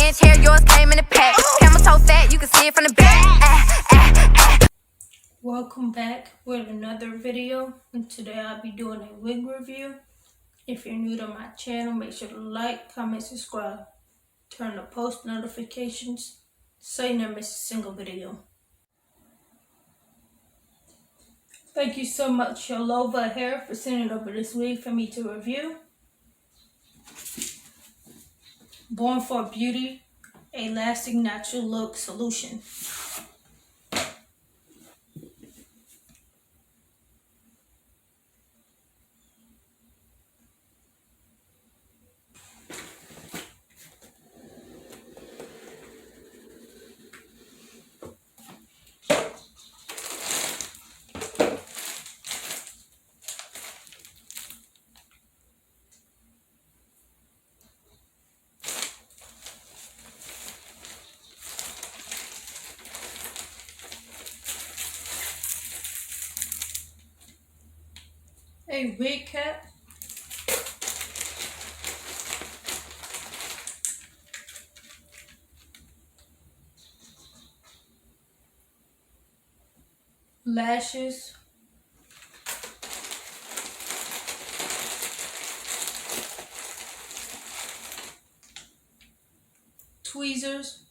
inch hair, yours came in a pack. Camel toe fat, you can see it from the back. Welcome back with another video, and today I'll be doing a wig review. If you're new to my channel, make sure to like, comment, subscribe, turn the post notifications so you never miss a single video. Thank you so much, Yolova Hair, for sending over this wig for me to review. Born for Beauty, a lasting natural look solution. A wig cap, lashes, tweezers,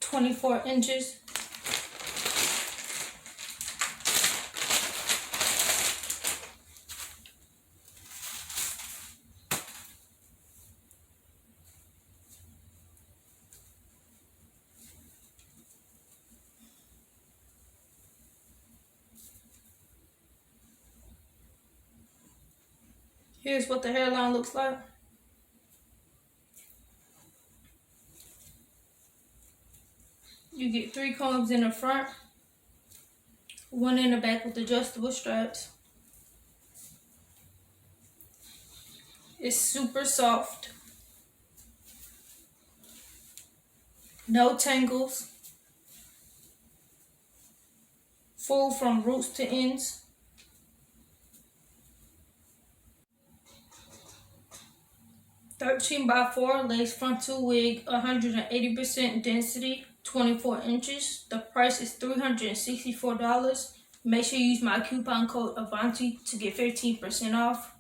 .24 inches, here's what the hairline looks like. You get 3 combs in the front, 1 in the back with adjustable straps. It's super soft, no tangles, full from roots to ends. (13x4) lace frontal wig, 180% density, 24 inches. The price is $364. Make sure you use my coupon code Avanti to get 15% off.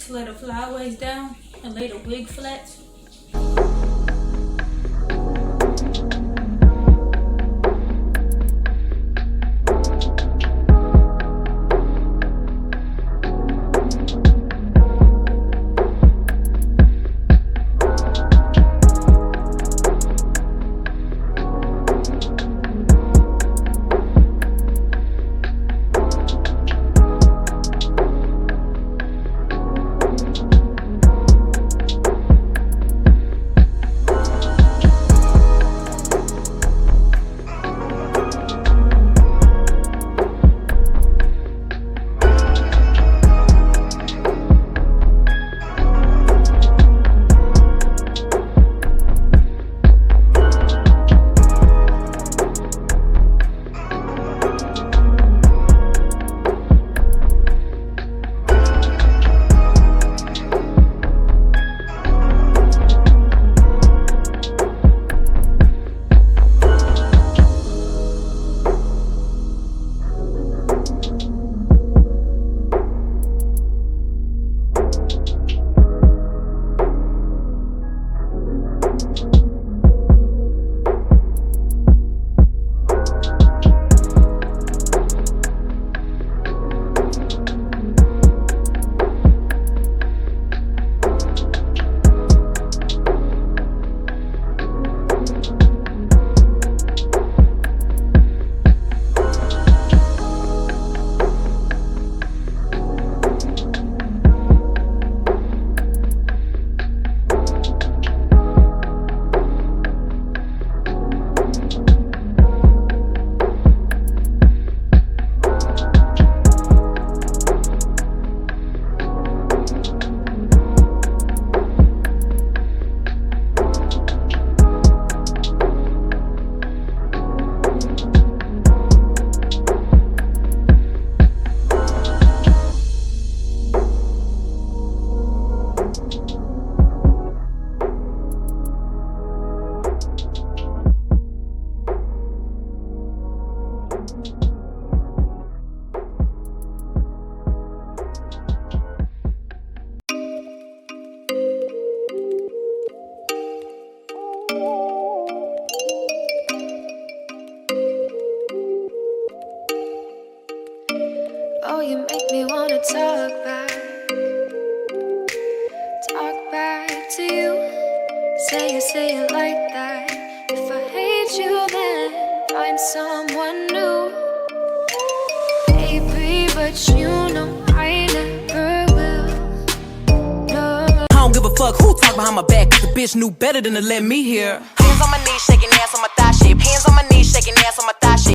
to lay the flyaways down and lay the wig flats. Oh, you make me wanna talk back to you. Say it like that. If I hate you, then find someone new. Baby, but you know I never will. No. I don't give a fuck who talk behind my back, cause the bitch knew better than to let me hear. Hands on my knees, shaking ass on my thigh shape. Hands on my knees, shaking ass on my thigh shape.